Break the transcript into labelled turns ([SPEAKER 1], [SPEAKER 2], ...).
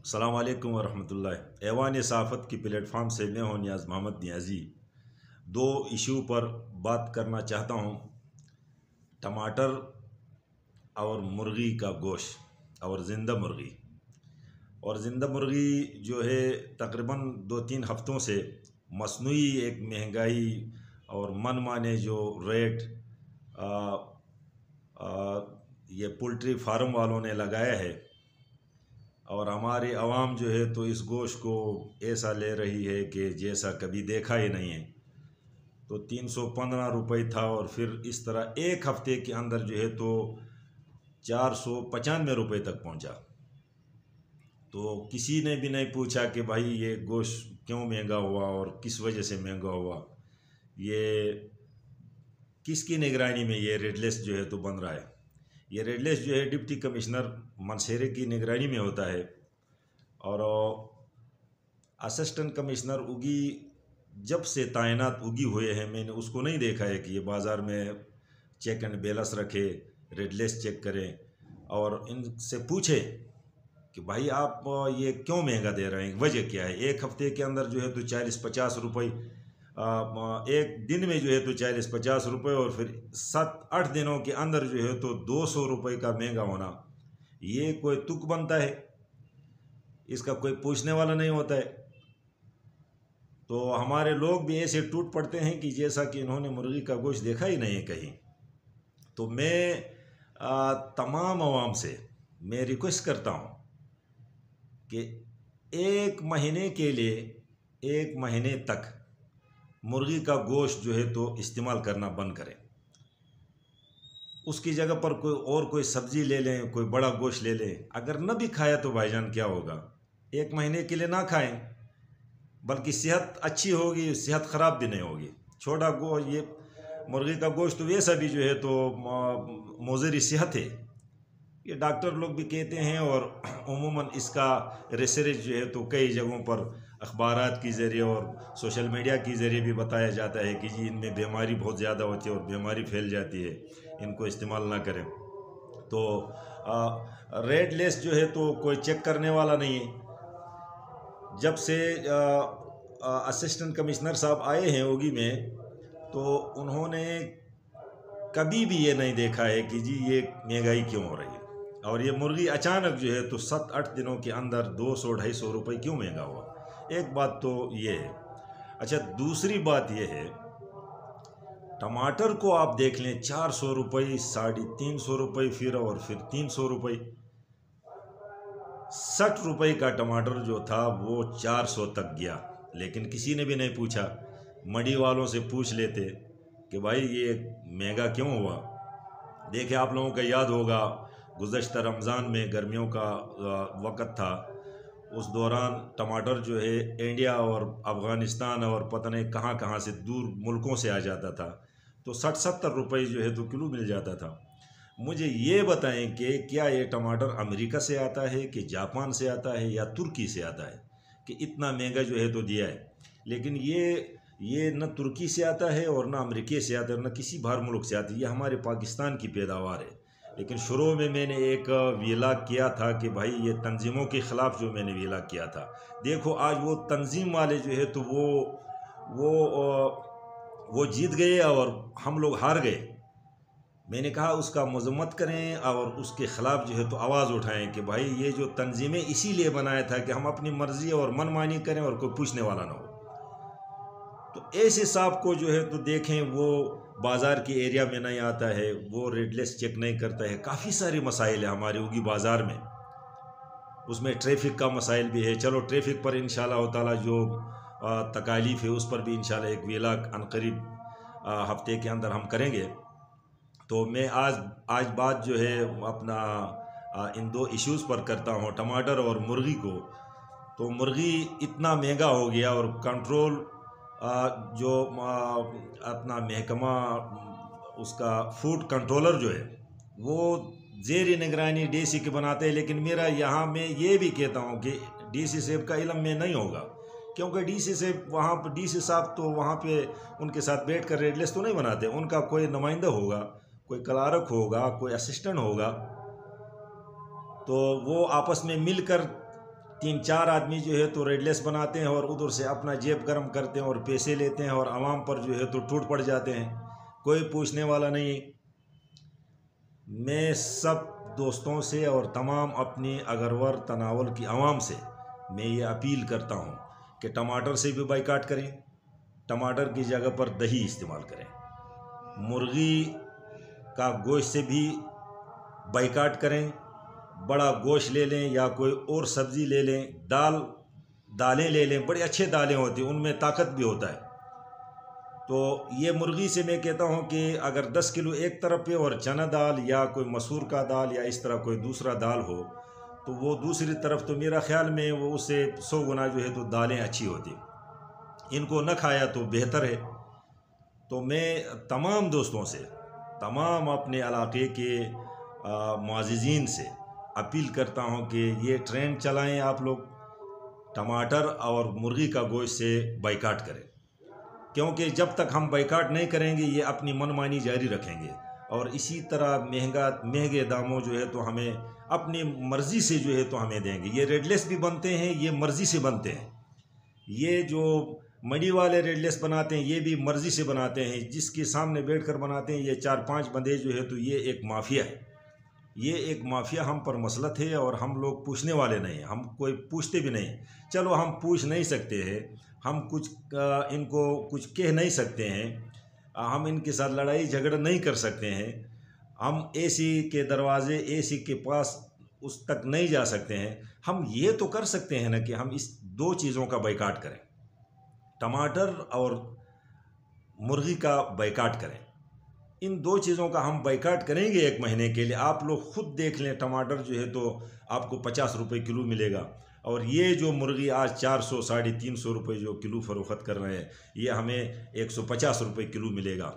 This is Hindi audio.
[SPEAKER 1] अस्सलाम वालेकुम वरहमतुल्लाह। ऐवान सहाफ़त की प्लेटफार्म से मैं हूँ नियाज़ मोहम्मद नियाज़ी। दो इशू पर बात करना चाहता हूँ, टमाटर और मुर्गी का गोश्त और ज़िंदा मुर्गी। और ज़िंदा मुर्गी जो है तकरीबन 2-3 हफ्तों से मसनूई एक महंगाई और मनमाने जो रेट ये पोल्ट्री फार्म वालों ने लगाया है और हमारी आवाम जो है तो इस गोश्त को ऐसा ले रही है कि जैसा कभी देखा ही नहीं है। तो 315 रुपये था और फिर इस तरह एक हफ्ते के अंदर जो है तो 495 रुपये तक पहुंचा। तो किसी ने भी नहीं पूछा कि भाई ये गोश्त क्यों महंगा हुआ और किस वजह से महंगा हुआ, ये किसकी निगरानी में ये रेडलिस्ट जो है तो बन रहा है। ये रेडलिस्ट जो है डिप्टी कमिश्नर मनसेरे की निगरानी में होता है और असिस्टेंट कमिश्नर उगी जब से तैनात उगी हुए हैं, मैंने उसको नहीं देखा है कि ये बाज़ार में चेक एंड बैलेंस रखे, रेड लिस्ट चेक करें और इनसे पूछे कि भाई आप ये क्यों महंगा दे रहे हैं, वजह क्या है। एक हफ्ते के अंदर जो है तो 40-50 रुपये, एक दिन में जो है तो 40-50 रुपये और फिर 7-8 दिनों के अंदर जो है तो 200 रुपये का महंगा होना, ये कोई तुक बनता है? इसका कोई पूछने वाला नहीं होता है। तो हमारे लोग भी ऐसे टूट पड़ते हैं कि जैसा कि इन्होंने मुर्गी का गोश्त देखा ही नहीं है कहीं। तो मैं तमाम आवाम से मैं रिक्वेस्ट करता हूँ कि एक महीने के लिए, एक महीने तक मुर्गी का गोश्त जो है तो इस्तेमाल करना बंद करें। उसकी जगह पर कोई सब्ज़ी ले लें, कोई बड़ा गोश्त ले लें। अगर न भी खाया तो भाईजान क्या होगा, एक महीने के लिए ना खाएं, बल्कि सेहत अच्छी होगी, सेहत ख़राब भी नहीं होगी। छोटा गोश्त, ये मुर्गी का गोश्त तो वैसा भी जो है तो मुज़र सेहत है, ये डॉक्टर लोग भी कहते हैं। और उमूमन इसका रिसर्च जो है तो कई जगहों पर अखबारात के ज़रिए और सोशल मीडिया के ज़रिए भी बताया जाता है कि जी इनमें बीमारी बहुत ज़्यादा होती है और बीमारी फैल जाती है, इनको इस्तेमाल ना करें। तो रेड लिस्ट जो है तो कोई चेक करने वाला नहीं है। जब से असिस्टेंट कमिश्नर साहब आए हैं ओगी में, तो उन्होंने कभी भी ये नहीं देखा है कि जी ये महंगाई क्यों हो रही है और ये मुर्गी अचानक जो है तो 7-8 दिनों के अंदर 200-250 रुपये क्यों महंगा हुआ। एक बात तो ये है। अच्छा, दूसरी बात ये है, टमाटर को आप देख लें, 400 रुपये, 350 रुपये, फिर 300 रुपये। 60 रुपये का टमाटर जो था वो 400 तक गया, लेकिन किसी ने भी नहीं पूछा। मंडी वालों से पूछ लेते कि भाई ये महंगा क्यों हुआ। देखिए, आप लोगों का याद होगा गुज़श्ता रमज़ान में गर्मियों का वक़्त था, उस दौरान टमाटर जो है इंडिया और अफ़गानिस्तान और पता नहीं कहाँ कहाँ से दूर मुल्कों से आ जाता था, तो 60-70 रुपये जो है तो किलो मिल जाता था। मुझे ये बताएं कि क्या ये टमाटर अमेरिका से आता है कि जापान से आता है या तुर्की से आता है कि इतना महंगा जो है तो दिया है। लेकिन ये न तुर्की से आता है और न अमेरिका से आता है, न किसी बाहर मुल्क से आता है, ये हमारे पाकिस्तान की पैदावार है। लेकिन शुरू में मैंने एक वीला किया था कि भाई ये तंजीमों के ख़िलाफ़ जो मैंने वीला किया था, देखो आज वो तंजीम वाले जो है तो वो जीत गए और हम लोग हार गए। मैंने कहा उसका मजम्मत करें और उसके ख़िलाफ़ जो है तो आवाज़ उठाएं कि भाई ये जो तंजीमें इसीलिए बनाया था कि हम अपनी मर्ज़ी और मनमानी करें और कोई पूछने वाला ना हो। तो ऐसे साहब को जो है तो देखें, वो बाज़ार के एरिया में नहीं आता है, वो रेड लिस्ट चेक नहीं करता है। काफ़ी सारे मसाइल है हमारे उगी बाज़ार में, उसमें ट्रैफिक का मसाइल भी है। चलो ट्रैफिक पर इंशाल्लाह ताला जो तकालीफ है उस पर भी इंशाल्लाह एक वीला अनकरीब हफ्ते के अंदर हम करेंगे। तो मैं आज बात जो है अपना इन दो इश्यूज़ पर करता हूँ, टमाटर और मुर्गी को। तो मुर्गी इतना महंगा हो गया और कंट्रोल जो अपना महकमा उसका फूड कंट्रोलर जो है वो ज़ेर निगरानी डीसी के बनाते हैं। लेकिन मेरा यहाँ मैं ये भी कहता हूँ कि डीसी साहब का इल्म में नहीं होगा, क्योंकि डीसी साहब वहाँ पर डीसी साहब तो वहाँ पे उनके साथ बैठ कर रेड लिस्ट तो नहीं बनाते। उनका कोई नुमाइंदा होगा, कोई क्लार्क होगा, कोई असिस्टेंट होगा, तो वो आपस में मिलकर 3-4 आदमी जो है तो रेडलेस बनाते हैं और उधर से अपना जेब गर्म करते हैं और पैसे लेते हैं और आवाम पर जो है तो टूट पड़ जाते हैं, कोई पूछने वाला नहीं। मैं सब दोस्तों से और तमाम अपनी अगरवर तनावल की आवाम से मैं ये अपील करता हूँ कि टमाटर से भी बाइकाट करें, टमाटर की जगह पर दही इस्तेमाल करें। मुर्गी का गोश्त से भी बाइकाट करें, बड़ा गोश्त ले लें या कोई और सब्ज़ी ले लें, दालें ले लें, बड़े अच्छे दालें होती हैं, उनमें ताकत भी होता है। तो ये मुर्गी से मैं कहता हूँ कि अगर 10 किलो एक तरफ पे और चना दाल या कोई मसूर का दाल या इस तरह कोई दूसरा दाल हो तो वो दूसरी तरफ, तो मेरा ख्याल में वो उससे 100 गुना जो है तो दालें अच्छी होती। इनको न खाया तो बेहतर है। तो मैं तमाम दोस्तों से, तमाम अपने इलाके के मुअज़्ज़िज़ीन से अपील करता हूँ कि ये ट्रेंड चलाएं आप लोग, टमाटर और मुर्गी का गोश्त से बाइकाट करें, क्योंकि जब तक हम बाइकाट नहीं करेंगे ये अपनी मनमानी जारी रखेंगे और इसी तरह महंगे दामों जो है तो हमें अपनी मर्ज़ी से जो है तो हमें देंगे। ये रेडलेस भी बनते हैं, ये मर्ज़ी से बनते हैं। ये जो मंडी वाले रेडलेस बनाते हैं ये भी मर्ज़ी से बनाते हैं, जिसके सामने बैठकर बनाते हैं। ये 4-5 बंदे जो है तो ये एक माफिया है, ये एक माफिया हम पर मसलत है और हम लोग पूछने वाले नहीं, हम कोई पूछते भी नहीं। चलो हम पूछ नहीं सकते हैं, हम कुछ इनको कुछ कह नहीं सकते हैं, हम इनके साथ लड़ाई झगड़ा नहीं कर सकते हैं, हम एसी के दरवाजे, एसी के पास उस तक नहीं जा सकते हैं। हम ये तो कर सकते हैं ना कि हम इस 2 चीज़ों का बाइकाट करें, टमाटर और मुर्गी का बाइकाट करें। इन 2 चीज़ों का हम बाइकाट करेंगे 1 महीने के लिए। आप लोग खुद देख लें, टमाटर जो है तो आपको 50 रुपये किलो मिलेगा और ये जो मुर्गी आज 400 350 रुपये जो किलो फ़रोख्त कर रहे हैं ये हमें 150 रुपये किलो मिलेगा।